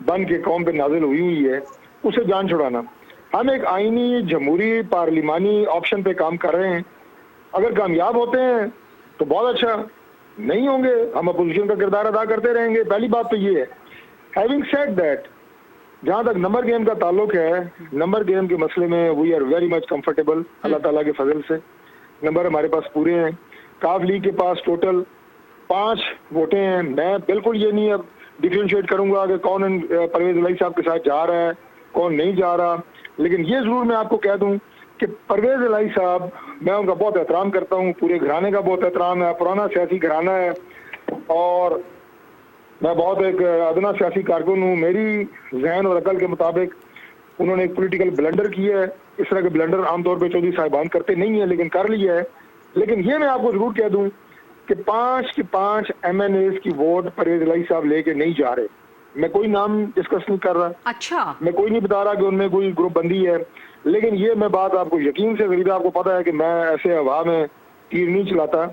बन के कौम पे नाजिल हुई है, उसे जान छुड़ाना। हम एक आईनी जमहूरी पार्लिमानी ऑप्शन पे काम कर रहे हैं। अगर कामयाब होते हैं तो बहुत अच्छा, नहीं होंगे हम अपोजिशन का किरदार अदा करते रहेंगे। पहली बात तो ये है। हैविंग सेड दैट, जहाँ तक नंबर गेम का ताल्लुक है, नंबर गेम के मसले में we are very much comfortable, अल्लाह ताला के फजल से नंबर हमारे पास पूरे हैं। काफ लीग के पास टोटल 5 वोटें हैं। मैं बिल्कुल ये नहीं अब डिफ्रेंशिएट करूंगा कि कौन परवेज इलाही साहब के साथ जा रहा है, कौन नहीं जा रहा, लेकिन ये जरूर मैं आपको कह दूं कि परवेज इलाही साहब, मैं उनका बहुत एहतराम करता हूँ, पूरे घराने का बहुत एहतराम है, पुराना सियासी घराना है और मैं बहुत एक अदना सियासी कारकुन हूँ। मेरी जहन और अकल के मुताबिक उन्होंने एक पॉलिटिकल ब्लंडर किया है। इस तरह के ब्लंडर आमतौर पे चौधरी साहिबान करते नहीं है, लेकिन कर लिया है। लेकिन ये मैं आपको जरूर कह दूं कि 5 के 5 MNAs की वोट परवेज इलाही साहब लेके नहीं जा रहे। मैं कोई नाम डिस्कस नहीं कर रहा, अच्छा, मैं कोई नहीं बता रहा कि उनमें कोई ग्रुप बंदी है, लेकिन ये मैं बात आपको यकीन से गरीब, आपको पता है कि मैं ऐसे हवा में तीर नहीं चलाता।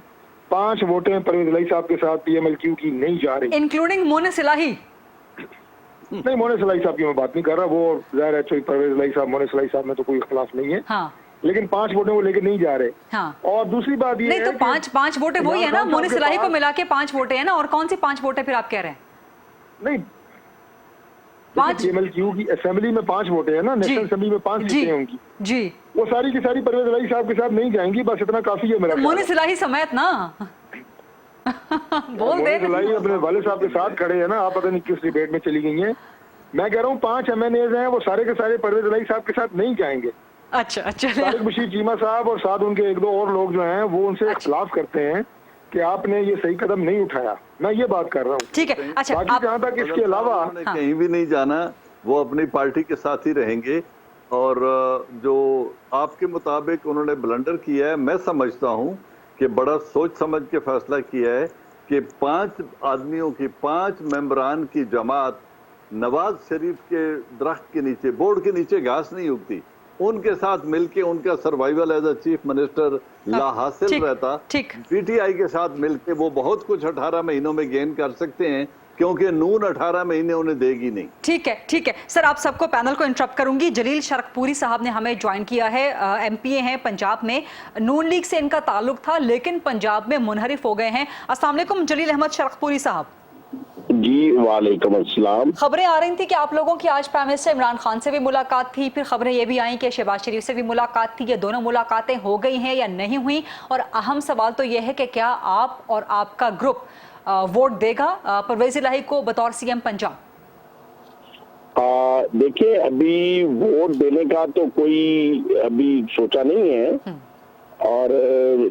5 वोटें परवेज इलाही साहब के साथ PMLQ की नहीं जा रही, इंक्लूडिंग मोनिस इलाही। नहीं, मोनिस इलाही साहब की मैं बात नहीं कर रहा, वो जाहिर है परवेज इलाही साहब मोनिस इलाही साहब में तो कोई इख्तिलाफ नहीं है। हाँ, लेकिन 5 वोटें वो लेके नहीं जा रहे। हाँ। और दूसरी बात ये नहीं है तो 5 वोटें वही है ना, मोनिस इलाही को मिला के 5 वोटें हैं ना, और कौन सी 5 वोटें फिर आप कह रहे हैं? नहीं, 5 PMLQ की असेंबली में 5 वोटें हैं ना, नेशनल असेंबली में 5 सीटें हैं उनकी जी, वो सारी की सारी परवेज इलाही साहब के साथ नहीं जाएंगी, बस इतना काफी है मेरा। मोनिस इलाही समेत ना बोल दे, इलाही अपने वाले साहब के साथ खड़े हैं ना, आप पता नहीं किस डिबेट में चली गई हैं। मैं कह रहा हूँ 5 MNAs हैं, वो सारे के सारे परवेज इलाही साहब के साथ नहीं जाएंगे। अच्छा, तारिक बशीर चीमा साहब और साथ उनके 1-2 और लोग जो हैं वो उनसे इख्तिलाफ करते हैं कि आपने ये सही कदम नहीं उठाया। मैं ये बात कर रहा हूँ, ठीक है। अच्छा, बाकी जहाँ तक इसके अलावा कहीं भी नहीं जाना, वो अपनी पार्टी के साथ ही रहेंगे। और जो आपके मुताबिक उन्होंने ब्लंडर किया है, मैं समझता हूँ कि बड़ा सोच समझ के फैसला किया है कि 5 आदमियों की, 5 मेंबरान की जमात नवाज शरीफ के दरख्त के नीचे, बोर्ड के नीचे घास नहीं उगती, उनके साथ मिलके उनका survival as a chief minister ला हासिल रहता। PTI के साथ मिलके वो बहुत कुछ 18 महीनों में गेन कर सकते हैं। क्योंकि नून 18 महीने उन्हें देगी नहीं। ठीक है सर, आप सबको पैनल को इंटरप्ट करूंगी। जलील शरकपुरी साहब ने हमें ज्वाइन किया है, एमपीए हैं पंजाब में, नून लीग से इनका ताल्लुक था लेकिन पंजाब में मुनहरिफ हो गए हैं। अस्सलाम वालेकुम जलील अहमद शरकपुरी साहब। जी वालेकुम अस्सलाम। खबरें आ रही थी कि आप लोगों की आज प्राइम मिनिस्टर इमरान खान से भी मुलाकात थी, फिर खबरें ये भी आई कि शहबाज शरीफ से भी मुलाकात थी। ये दोनों मुलाकातें हो गई हैं या नहीं हुई? और अहम सवाल तो यह है कि क्या आप और आपका ग्रुप वोट देगा परवेज इलाही को बतौर सीएम पंजाब? देखिए, अभी वोट देने का तो कोई अभी सोचा नहीं है, और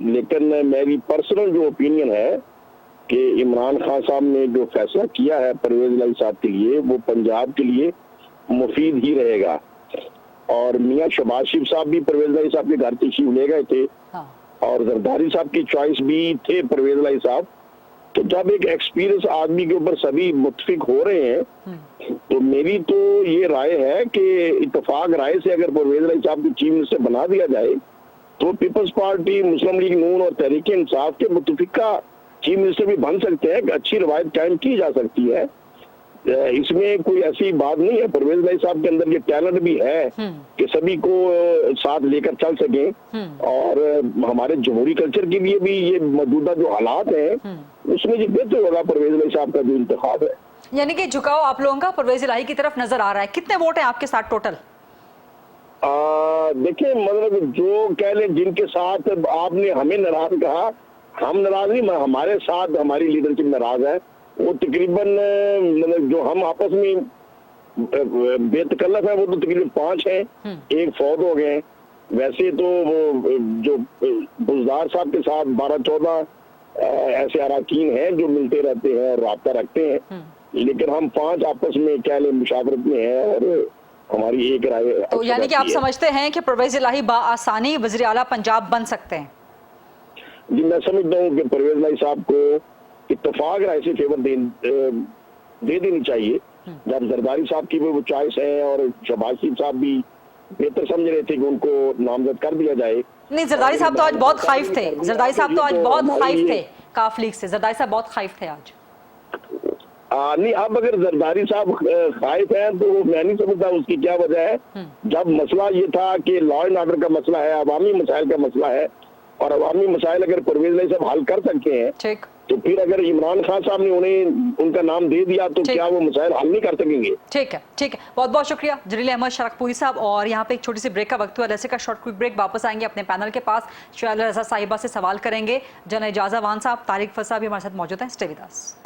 लेकिन मेरी पर्सनल जो ओपिनियन है कि इमरान खान साहब ने जो फैसला किया है परवेज इलाही साहब के लिए, वो पंजाब के लिए मुफीद ही रहेगा। और मियां शहबाज शरीफ साहब भी परवेज इलाही साहब के घर तशरीफ ले गए थे, और जरदारी साहब की चॉइस भी थे परवेज इलाही साहब। तो जब एक एक्सपीरियंस आदमी के ऊपर सभी मुत्तफिक हो रहे हैं, तो मेरी तो ये राय है कि इत्तेफाक राय से अगर परवेज इलाही साहब को चीफ मिनिस्टर बना दिया जाए तो पीपल्स पार्टी, मुस्लिम लीग नून और तहरीक इंसाफ के मुत्तफिका चीफ मिनिस्टर भी बन सकते हैं। अच्छी रवायत कायम की जा सकती है, इसमें कोई ऐसी बात नहीं है। परवेज इलाही साहब के अंदर ये टैलेंट भी है कि सभी को साथ लेकर चल सके, और हमारे जमहूरी कल्चर के लिए भी ये मौजूदा जो हालात हैं उसमें ये बेहतर होगा परवेज इलाही साहब का जो इंतखाब है। यानी कि झुकाव आप लोगों का परवेज इलाही की तरफ नजर आ रहा है। कितने वोट हैं आपके साथ टोटल? देखिए, मतलब जो कह लें, जिनके साथ आपने हमें नाराज कहा, हम नाराज नहीं, हमारे साथ हमारी लीडरशिप नाराज है, वो तकरीबन मतलब जो हम आपस में बेतकल्लफ है वो तो तकरीबन 5 हैं, एक फौत हो गए। वैसे तो वो जो बुजदार साहब के साथ 12-14 ऐसे अराकीन हैं जो मिलते रहते हैं और राब्ता रखते हैं, लेकिन हम 5 आपस में कह लें मुशावरत में हैं और हमारी एक राय। तो यानी कि आप समझते हैं कि परवेज इलाही बाआसानी वज़ीर आला पंजाब बन सकते हैं? जी, मैं समझता हूँ कि परवेज इलाही साहब को इत्तेफाक राय से फेवर दे देनी चाहिए। जब जरदारी साहब की भी वो चॉइस है और शहबाज शरीफ साहब भी बेहतर समझ रहे थे कि उनको नामजद कर दिया जाए। नहीं, जरदारी साहब तो आज बहुत खाइफ थे, जरदारी साहब तो आज बहुत खाइफ थे काफ लीग से, जरदारी साहब बहुत खाइफ थे आज। नहीं, अब अगर जरदारी साहब खाइफ हैं तो मैं नहीं समझता उसकी क्या वजह है। जब मसला ये था कि लॉ एंड ऑर्डर का मसला है, अवामी मसाइल का मसला है, और अवामी मसाइल अगर परवेज इलाही साहब हल कर सकते हैं, तो फिर अगर इमरान खान साहब ने उन्हें उनका नाम दे दिया तो क्या वो मसाइल हल नहीं कर सकेंगे? ठीक है। बहुत बहुत शुक्रिया जलील अहमद शरकपुरी साहब। और यहाँ पे एक छोटी सी ब्रेक का वक्त हुआ, जैसे का शॉर्ट क्विक ब्रेक, वापस आएंगे अपने पैनल के पास, शैला रजा साहिबा से सवाल करेंगे। जन एजाजा वान साहब, तारिक फसा भी हमारे साथ मौजूद हैं। Stay with us.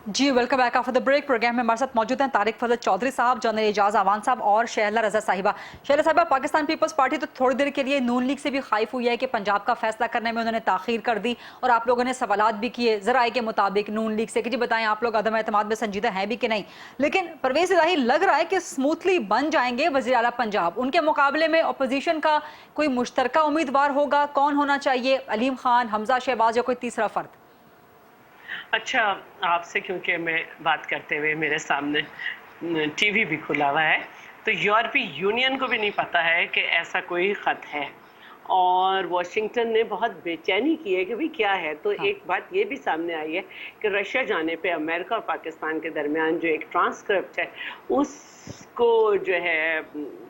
जी, welcome back after the break. Program में हमारे साथ मौजूद हैं तारिक फजल चौधरी साहब, जनरल एजाज अवान साहब और शहला रजा साहिबा। शहला साहिबा, पाकिस्तान पीपल्स पार्टी तो थोड़ी देर के लिए नून लीग से भी खाइफ हुई है कि पंजाब का फैसला करने में उन्होंने ताखीर कर दी, और आप लोगों ने सवालात भी किए ज़राए के मुताबिक नून लीग से कि जी बताएं आप लोग अदम एतमाद में संजीदा हैं भी कि नहीं। लेकिन परवेज इलाही लग रहा है कि स्मूथली बन जाएंगे वज़ीर आला पंजाब। उनके मुकाबले में अपोजिशन का कोई मुश्तरका उम्मीदवार होगा? कौन होना चाहिए? अलीम खान, हमजा शहबाज या कोई तीसरा फर्द? अच्छा, आपसे क्योंकि मैं बात करते हुए मेरे सामने टीवी भी खुला हुआ है, तो यूरोपीय यूनियन को भी नहीं पता है कि ऐसा कोई ख़त है, और वॉशिंगटन ने बहुत बेचैनी की है कि भाई क्या है। तो एक बात ये भी सामने आई है कि रशिया जाने पे अमेरिका और पाकिस्तान के दरमियान जो एक ट्रांसक्रिप्ट है उसको जो है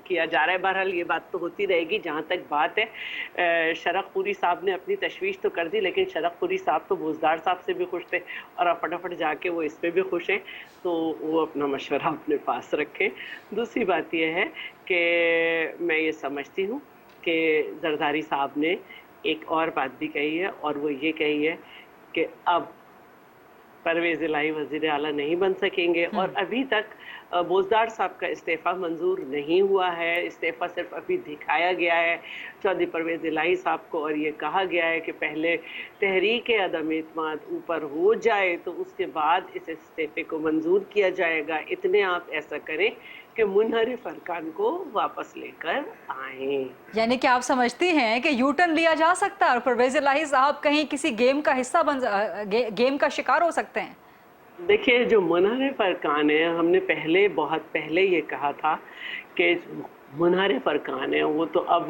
किया जा रहा है। बहरहाल ये बात तो होती रहेगी। जहाँ तक बात है, शरकपुरी साहब ने अपनी तशवीश तो कर दी, लेकिन शरकपुरी साहब तो बुजदार साहब से भी खुश थे और अब फटाफट जाके वो इस पर भी खुश हैं, तो वो अपना मशवरा अपने पास रखें। दूसरी बात यह है कि मैं ये समझती हूँ कि जरदारी साहब ने एक और बात भी कही है, और वो ये कही है कि अब परवेज इलाही वज़ीर आला नहीं बन सकेंगे, और अभी तक बोजदार साहब का इस्तीफ़ा मंजूर नहीं हुआ है। इस्तीफ़ा सिर्फ अभी दिखाया गया है चौधरी परवेज इलाही साहब को, और ये कहा गया है कि पहले तहरीक अदम एतमाद ऊपर हो जाए तो उसके बाद इस इस्तीफ़े को मंजूर किया जाएगा। इतने आप ऐसा करें कि मुनहरिफ अरकान को वापस लेकर आएँ। यानी कि आप समझती हैं कि यू टर्न लिया जा सकता है और परवेज इलाही साहब कहीं किसी गेम का हिस्सा गेम का शिकार हो सकते हैं? देखिए, जो मुनहर फरकान है, हमने पहले बहुत पहले ये कहा था कि मुनहर फरकान है, वो तो अब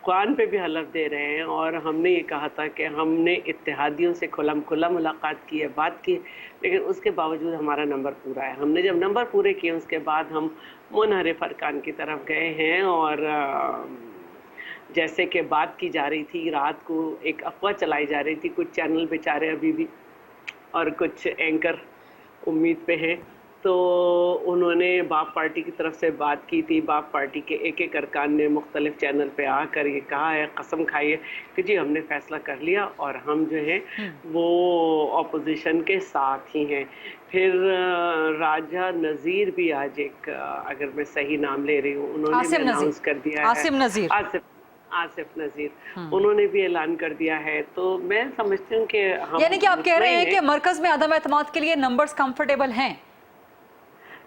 कुरान पे भी हलफ दे रहे हैं, और हमने ये कहा था कि हमने इत्तेहादियों से खुला मुलाकात की है, बात की, लेकिन उसके बावजूद हमारा नंबर पूरा है। हमने जब नंबर पूरे किए उसके बाद हम मुनहर फरकान की तरफ गए हैं, और जैसे कि बात की जा रही थी, रात को एक अफवाह चलाई जा रही थी, कुछ चैनल बेचारे अभी भी और कुछ एंकर उम्मीद पे हैं, तो उन्होंने बाप पार्टी की तरफ से बात की थी। बाप पार्टी के एक अरकान ने मुख्तलिफ चैनल पे आकर ये कहा है, कसम खाई है कि जी हमने फैसला कर लिया और हम जो है वो ऑपोजिशन के साथ ही हैं। फिर राजा नज़ीर भी आज एक, अगर मैं सही नाम ले रही हूँ, उन्होंने अनाउंस कर दिया है, आसिफ नज़ीर, उन्होंने भी ऐलान कर दिया है। तो मैं समझती हूँ कि हम, यानी कि आप कह रहे हैं कि मरकज में अदम एतमाद के लिए नंबर्स कंफर्टेबल हैं?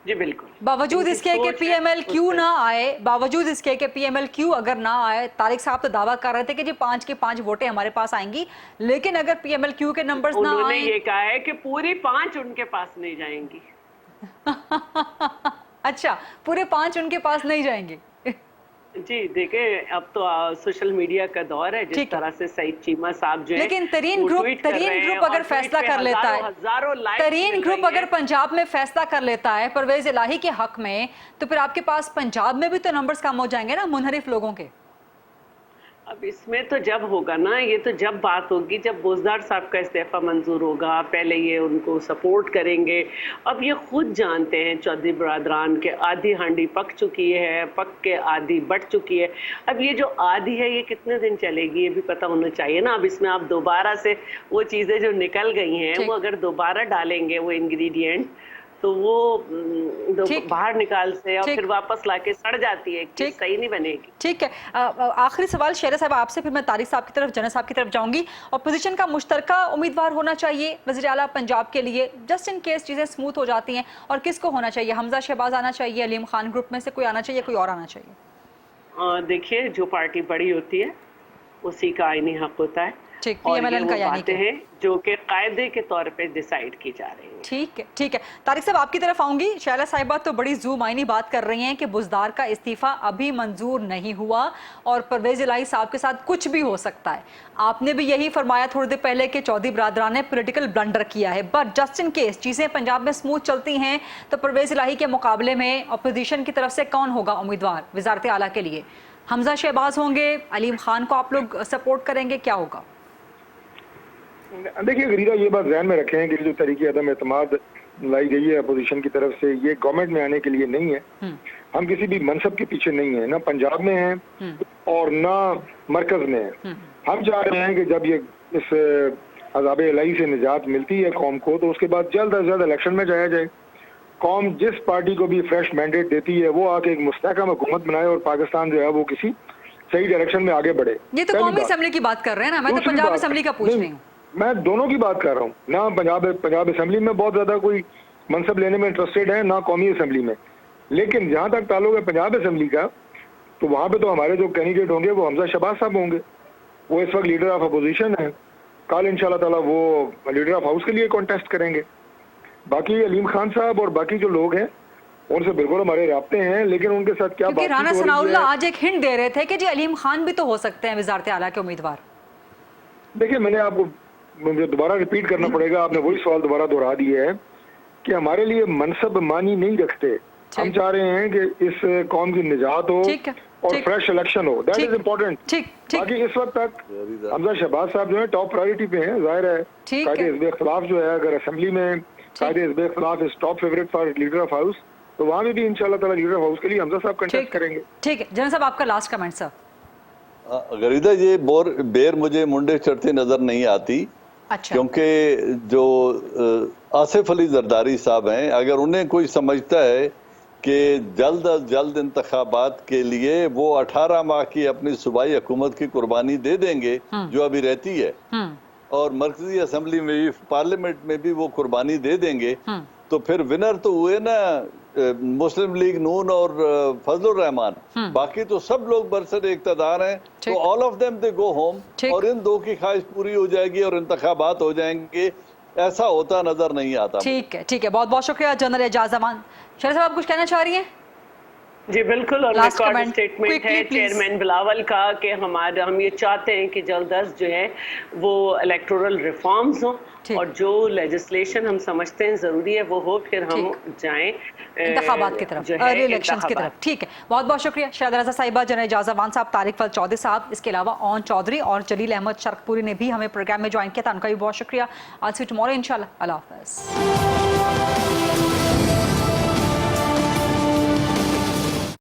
जी बिल्कुल। बावजूद इसके कि PMLQ ना आए, बावजूद इसके कि PMLQ अगर ना आए, तारिक साहब तो दावा कर रहे थे कि जी 5 की 5 वोटें हमारे पास आएंगी, लेकिन अगर PMLQ के नंबर्स ना आए, उन्होंने ये कहा है कि पूरी 5 उनके पास नहीं जाएंगी। अच्छा, पूरे 5 उनके पास नहीं जाएंगे। जी देखिए, अब तो सोशल मीडिया का दौर है, जिस तरह से सईद चीमा साहब जो है, लेकिन तरीन ग्रुप अगर फैसला कर लेता है, तरीन ग्रुप अगर पंजाब में फैसला कर लेता है परवेज इलाही के हक में, तो फिर आपके पास पंजाब में भी तो नंबर्स कम हो जाएंगे ना मुनहरिफ लोगों के। अब इसमें तो जब होगा ना, ये तो जब बात होगी जब बोजदार साहब का इस्तीफा मंजूर होगा, पहले ये उनको सपोर्ट करेंगे। अब ये खुद जानते हैं चौधरी बरादरान के आधी हांडी पक चुकी है, पक के आधी बढ़ चुकी है। अब ये जो आधी है ये कितने दिन चलेगी ये भी पता होना चाहिए ना। अब इसमें आप दोबारा से वो चीज़ें जो निकल गई हैं वो अगर दोबारा डालेंगे वो इंग्रेडिएंट, तो वो बाहर निकाल से और फिर वापस लाके सड़ जाती है, सही नहीं बनेगी। ठीक है, आखिरी सवाल शेरा साहब आपसे, फिर मैं तारिक साहब की तरफ, जना साहब की तरफ जाऊंगी। अपोजिशन का मुश्तरका उम्मीदवार होना चाहिए वज़ीर आला पंजाब के लिए, जस्ट इन केस चीज़ें स्मूथ हो जाती हैं, और किसको होना चाहिए? हमजा शहबाज आना चाहिए, अलीम खान ग्रुप में से कोई आना चाहिए, कोई और आना चाहिए? देखिए, जो पार्टी बड़ी होती है उसी का आईनी हक होता है, ठीक, और ये वो बातें हैं जो कि कायदे के तौर पे डिसाइड की जा रही हैं। ठीक है, ठीक है। तारिक साहब आपकी तरफ आऊंगी। शैला साहिबा तो बड़ी जूम आईनी बात कर रही हैं कि बुज़दार का इस्तीफा अभी मंजूर नहीं हुआ और परवेज इलाही साहब के साथ कुछ भी हो सकता है। आपने भी यही फरमाया थोड़ी देर पहले कि चौधरी बरादरान ने पॉलिटिकल ब्लंडर किया है, बट जस्ट इन केस चीज़ें पंजाब में स्मूथ चलती हैं तो परवेज इलाही के मुकाबले में अपोजिशन की तरफ से कौन होगा उम्मीदवार वज़ारत आला के लिए? हमजा शहबाज होंगे, अलीम खान को आप लोग सपोर्ट करेंगे, क्या होगा? देखिए गरीदा, ये बात ध्यान में रखें कि जो तरीके अदम एतमाद लाई गई है अपोजिशन की तरफ से, ये गवर्नमेंट में आने के लिए नहीं है। हम किसी भी मनसब के पीछे नहीं है, ना पंजाब में है और ना मरकज में है। हम चाह रहे हैं कि जब ये इस अज़ाब इलाही से निजात मिलती है कौम को, तो उसके बाद जल्द अज जल्द इलेक्शन में जाया जाए। कौम जिस पार्टी को भी फ्रेश मैंडेट देती है वो आके एक मुस्तहकम हुकूमत बनाए और पाकिस्तान जो है वो किसी सही डायरेक्शन में आगे बढ़े। ये तो कौमी असेंबली की बात कर रहे हैं ना, मैं तो पंजाब असेंबली का पूछ रही हूँ। मैं दोनों की बात कर रहा हूँ ना। पंजाब असेंबली में बहुत ज्यादा कोई मनसब लेने में इंटरेस्टेड है, ना कौमी असेंबली में। लेकिन जहां तक ताल्लुक है पंजाब असेंबली का, तो वहां पे तो हमारे जो कैंडिडेट होंगे वो हमजा शहबाज साहब होंगे। वो इस वक्त लीडर ऑफ अपोजिशन है, कल इंशाल्लाह ताला वो लीडर ऑफ हाउस के लिए कॉन्टेस्ट करेंगे। बाकी अलीम खान साहब और बाकी जो लोग हैं उनसे बिल्कुल हमारे राब्ते हैं, लेकिन उनके साथ क्या बात? राना सनाउल्लाह आज एक हिंट दे रहे थे कि जी अलीम खान भी तो हो सकते हैं वज़ारत आला के उम्मीदवार। देखिए, मैंने आपको मुझे दोबारा रिपीट करना पड़ेगा, आपने वही सवाल दोबारा दोहरा दिया है कि हमारे लिए मनसब मानी नहीं रखते। हम चाह रहे हैं कि इस कौम की निजात हो और फ्रेश इलेक्शन हो, दैट इज इम्पोर्टेंट। बाकी इस वक्त तक हमजा शहबाज साहब जो है टॉप प्रायोरिटी पे हैं। जाहिर है कायदे हिज़्ब इख्तिलाफ जो है, अगर असेंबली में कायदे हिज़्ब इख्तिलाफ is top favourite for leader of house, तो वहाँ भी इंशाल्लाह ताला लीडर ऑफ हाउस के लिए हमजा साहब कंटेस्ट करेंगे। ठीक है, जनरल साहब आपका लास्ट कमेंट सर। गरीदा, ये बेर मुझे मुंडे चढ़ती नजर नहीं आती। अच्छा। क्योंकि जो आसिफ अली जरदारी साहब हैं, अगर उन्हें कोई समझता है कि जल्द अज जल्द इंतखाबात के लिए वो 18 माह की अपनी सूबाई हुकूमत की कुर्बानी दे देंगे जो अभी रहती है, और मरकजी असेंबली में भी पार्लियामेंट में भी वो कुर्बानी दे देंगे, तो फिर विनर तो हुए ना मुस्लिम लीग नून और फजलुर रहमान। बाकी तो सब लोग बरसर इक़्तिदार हैं, तो all of them they go home, और इन दो की ख्वाहिश पूरी हो जाएगी और इंतखाबात हो जाएंगे। ऐसा होता नजर नहीं आता। ठीक है, बहुत बहुत शुक्रिया जनरल एजाज अमान। शरद साहब, आप कुछ कहना चाह रही हैं? जी बिल्कुल, और रिकॉर्ड स्टेटमेंट है चेयरमैन बिलावल का कि हम ये चाहते हैं कि जल्द अज जो है वो इलेक्टोरल रिफॉर्म्स हो और जो लेजिस्लेशन हम समझते हैं जरूरी है वो हो, फिर हम जाएं इंतखाबात की तरफ, अर्ली इलेक्शंस की तरफ। ठीक है, बहुत बहुत शुक्रिया शहद रज़ा साहिबा, जनरल एजाज अमान साहब, तारिक फल चौधरी साहब, इसके अलावा ओन चौधरी और जलील अहमद शरकपुरी ने भी हमें प्रोग्राम में ज्वाइन किया था, उनका भी बहुत शुक्रिया। आज से टुमारो इंशाल्लाह। अल्लाह हाफ़िज़।